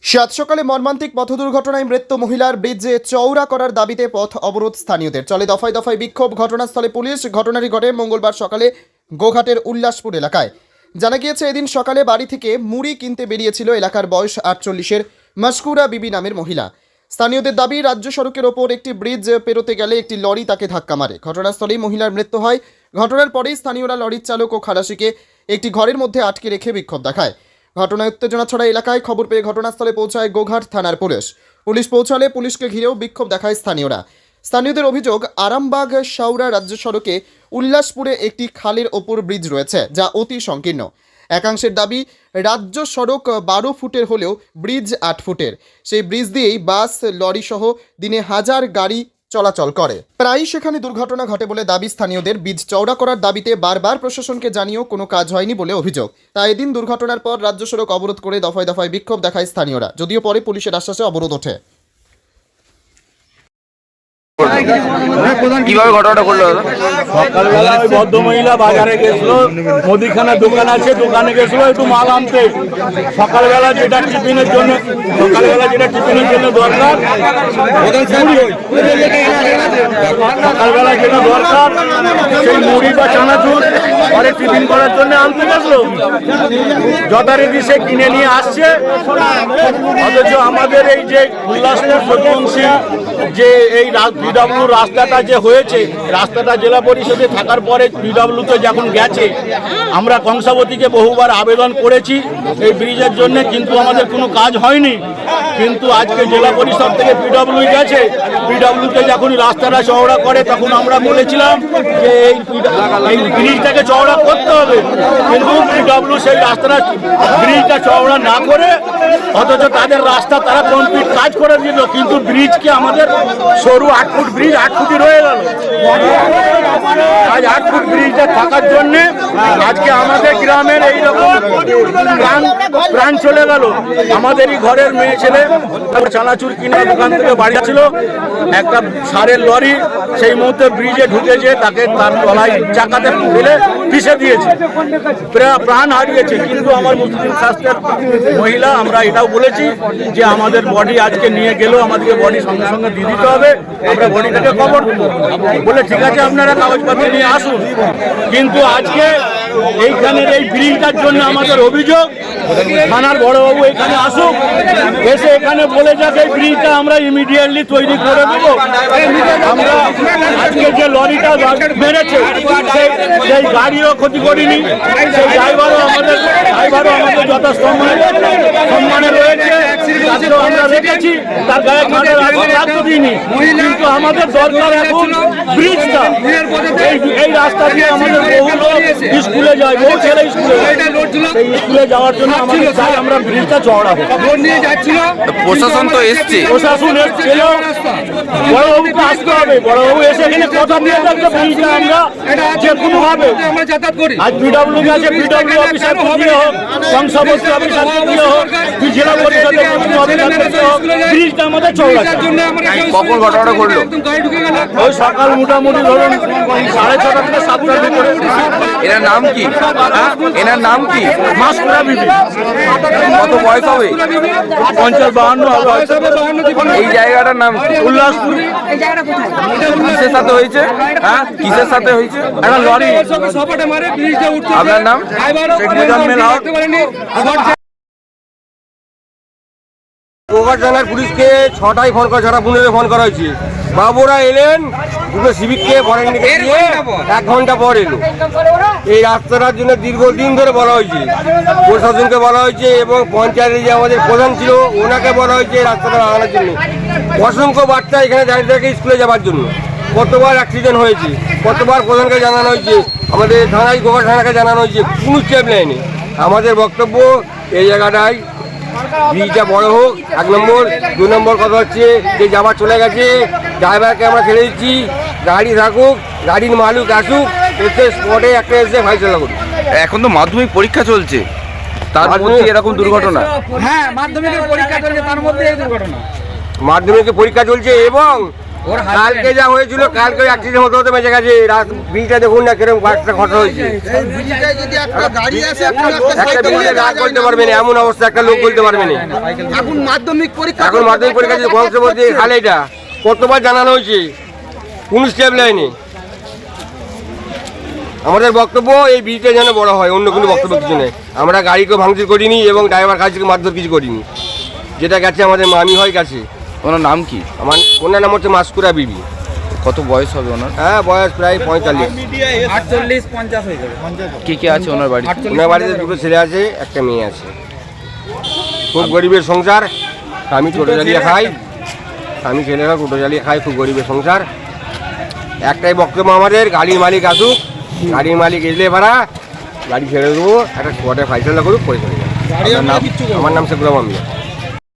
সাত সকালে মর্মান্তিক পথ দুর্ঘটনায় মৃত্যু মহিলার ব্রিজে চওড়া করার দাবিতে পথ অবরোধ স্থানীয়দের। চলে দফায় দফায় বিক্ষোভ। ঘটনাস্থলে পুলিশ। ঘটনাটি ঘটে মঙ্গলবার সকালে গোঘাটের উল্লাসপুর এলাকায়। জানা গিয়েছে, এদিন সকালে বাড়ি থেকে মুড়ি কিনতে বেরিয়েছিল এলাকার বয়স 48-এর মাসকুরা বিবি নামের মহিলা। স্থানীয়দের দাবি, রাজ্য সড়কের ওপর একটি ব্রিজ পেরোতে গেলে একটি লরি তাকে ধাক্কা মারে। ঘটনাস্থলেই মহিলার মৃত্যু হয়। ঘটনার পরেই স্থানীয়রা লরির চালক ও খালাসিকে একটি ঘরের মধ্যে আটকে রেখে বিক্ষোভ দেখায়। ঘটনায় উত্তেজনা ছড়া এলাকায়। খবর পেয়ে ঘটনাস্থলে পৌঁছায় গোঘাট থানার পুলিশ পৌঁছালে পুলিশকে ঘিরেও বিক্ষোভ দেখায় স্থানীয়রা। স্থানীয়দের অভিযোগ, আরামবাগ শাওরা রাজ্য সড়কে উল্লাসপুরে একটি খালের ওপর ব্রিজ রয়েছে, যা অতি সংকীর্ণ। একাংশের দাবি, রাজ্য সড়ক 12 ফুটের হলেও ব্রিজ 8 ফুটের। সেই ব্রিজ দিয়েই বাস, লরি সহ দিনে হাজার গাড়ি চলাচল করে। প্রায়ই সেখানে দুর্ঘটনা ঘটে বলে দাবি স্থানীয়দের। ব্রিজ চওড়া করার দাবিতে বারবার প্রশাসনকে জানিয়েও কোনো কাজ হয়নি বলে অভিযোগ। তাই এদিন দুর্ঘটনার পর রাজ্য সড়ক অবরোধ করে দফায় দফায় বিক্ষোভ দেখায় স্থানীয়রা, যদিও পরে পুলিশের আশ্বাসে অবরোধ ওঠে। কিভাবে ঘটনাটা ঘটলো? সকালবেলা ওই ভদ্র মহিলা বাজারে গেছিল, মুদিখানার দোকান আছে, দোকানে গেছিল একটু মাল আনতে। সকালবেলা যেটা টিফিনের জন্য দরকার, সকালবেলা যেটা দরকার সেই মুড়ি বা চানাচুর ঘরে টিফিন করার জন্য আনতে গেছিল। যথারীতি সে কিনে নিয়ে আসছে, অথচ আমাদের এই যে উল্লাসপুর সত্যবংশী যে এই বিডব্লিউ রাস্তাটা যে হয়েছে, রাস্তাটা জেলা পরিষদে থাকার পরে বিডব্লিউতে যখন গেছে, আমরা কংসাবতীকে বহুবার আবেদন করেছি এই ব্রিজের জন্য, কিন্তু আমাদের কোনো কাজ হয়নি। কিন্তু আজকে জেলা পরিষদ থেকে বিডব্লিউ গেছে, বিডব্লিউতে যখন রাস্তাটা চওড়া করে তখন আমরা বলেছিলাম যে এই ব্রিজটাকে চওড়া করতে হবে, কিন্তু বিডব্লিউ সেই রাস্তাটা ব্রিজটা চওড়া না করে, অথচ তাদের রাস্তা তারা কমপ্লিট কাজ করে দিল, কিন্তু ব্রিজকে আমাদের সরু 8 ফুট ব্রিজ 8 ফুটই রয়ে গেল। আজ 8 ফুট ব্রিজটা থাকার জন্য আজকে আমাদের গ্রামের এইরকম প্রাণ চলে গেল। আমাদেরই ঘরের মেয়ে ছেলে চানাচুর কিনে দোকান থেকে বাড়ি ছিল, একটা সারের লরি সেই মুহূর্তে ব্রিজে ঢুকেছে, তাকে তার তলায় চাকাতে ফেলে পিষে দিয়েছে, প্রাণ হারিয়েছে। কিন্তু আমার মুসলিম স্বাস্থ্যের মহিলা, আমরা এটাও বলেছি যে আমাদের বডি আজকে নিয়ে গেলেও আমাদেরকে বডি সঙ্গে সঙ্গে দিয়ে দিতে হবে, আমরা বডিটাকে কবর দেবো বলে ঠিক আছে আপনারা কাগজপত্র নিয়ে আসুন। কিন্তু আজকে এইখানের এই ব্রিজটার জন্য আমাদের অভিযোগ, থানার বড়বাবু এখানে আসুক, এসে এখানে বলে যাক এই ব্রিজটা আমরা ইমিডিয়েটলি তৈরি করে দেবো। আমরা আজকে যে লরিটা মেরেছে সেই গাড়িও ক্ষতি করিনি, সেই ড্রাইভারও আমাদের সম্মানে রয়েছে, আমরা রেখেছি, তার গায়ে রাখতে দিইনি। কিন্তু আমাদের দরকার এখন ব্রিজটা। এই রাস্তা দিয়ে আমাদের বহু লোক স্কুলে যায়, বহু ছেলে স্কুলে যাওয়ার জন্য আমাদের চাই আমরা ব্রিজটা চওড়া হোক। প্রশাসন তো এসছে, প্রশাসন এসেছিল, বড়বাবুকে আসতে হবে, বড়বাবু এসে এখানে কথা দিয়ে যাচ্ছে ব্রিজটা আমরা যে কোনো ভাবে আজ বিডব্লিউ গেছে, বিডব্লিউ অফিসার দিয়ে হোক, কংসাবতী অফিসার দিয়ে হোক, জেলা পরিষদের অফিসার হোক, ব্রিজটা আমাদের চওড়া। কখন ঘটনাটা ঘটলো? ওই সকাল মোটামুটি ধরুন 6:30 থেকে 7টার ভিতরে। এনার নাম কি? এনার নাম কি? মাসকুরা বিবি। কত বয়স হবে? 50-52 হবে। এই জায়গাটার নাম কি? উল্লাসপুর। কিসের সাথে হয়েছে? হ্যাঁ, কিসের সাথে হয়েছে? একটা লরি। আপনার নাম? শেখ মুজাম্মেল হক। গোঘাট থানার পুলিশকে 6টায় ফোন করা, 6:15 ফোন করা হয়েছে। বাবুরা এলেন, দুটো সিভিককে ফরেনকে দিয়ে 1 ঘন্টা পর এলো। এই রাস্তাটার জন্য দীর্ঘদিন ধরে বলা হয়েছে, প্রশাসনকে বলা হয়েছে এবং পঞ্চায়েতের যে আমাদের প্রধান ছিল ওনাকে বলা হয়েছে এই রাস্তাটা লাগানোর জন্য। অসংখ্য বার্তা এখানে দাঁড়িয়ে থাকে স্কুলে যাওয়ার জন্য। কতবার অ্যাক্সিডেন্ট হয়েছে, কতবার প্রধানকে জানানো হয়েছে, আমাদের থানায় গোঘাট থানাকে জানানো হয়েছে, কোনো স্টেপ নেয়নি। আমাদের বক্তব্য এই জায়গাটায় ব্রিজটা বড় হোক, 1 নম্বর। 2 নম্বর কথা হচ্ছে যে যাবার চলে গেছে, ড্রাইভারকে আমরা ছেড়ে দিচ্ছি, গাড়ি থাকুক, গাড়ির মালিক আসুক, এসে স্পটে একটা এসে ফাইসলা করুক। এখন তো মাধ্যমিক পরীক্ষা চলছে, তার মধ্যে এরকম দুর্ঘটনা। হ্যাঁ, মাধ্যমিকের পরীক্ষা চলছে, তার মধ্যে এই দুর্ঘটনা। মাধ্যমিকের পরীক্ষা চলছে এবং কালকে যা হয়েছিল কালকে অ্যাক্সিডেন্ট হতে হতে বেঁচে গেছে। ব্রিজটা দেখুন না কিরকম একটা ঘটনা হয়েছে। একটা ব্রিজে রাগ করতে পারবে না এমন অবস্থা, একটা লোক বলতে পারবে না। এখন মাধ্যমিক পরীক্ষা বংশবতী খালে এটা কতবার জানানো হয়েছে, কোন স্টেপ লাইনে। আমাদের বক্তব্য এই ব্রিজটা যেন বড় হয়, অন্য কোনো বক্তব্য কিছু নেই। আমরা গাড়িকে ভাঙচুর করিনি এবং ড্রাইভার কাজকে মারধর কিছু করিনি। যেটা গেছে আমাদের মামি হয় গেছে। ওনার নাম কি? ওনার নাম হচ্ছে মাসকুরা বিবি। কত বয়স হবে ওনার? হ্যাঁ, বয়স প্রায় 45। কে কে আছে ওনার বাড়ি? ওনার বাড়িতে দুটো ছেলে আছে, একটা মেয়ে আছে। খুব গরিবের সংসার। আমি টোটো জ্বালিয়ে খাই, আমি ছেলেরা টোটো জ্বালিয়ে খাই, খুব গরিবের সংসার। একটাই বক্তব্য আমাদের, গাড়ির মালিক আসুক, গাড়ির মালিক এলে ভাড়া গাড়ি ছেড়ে দেবো, একটা স্পটে ফাইসলা করুক, করে চলে যাবে। আপনার নাম? আমার নাম শেখুর রহমান মিয়া।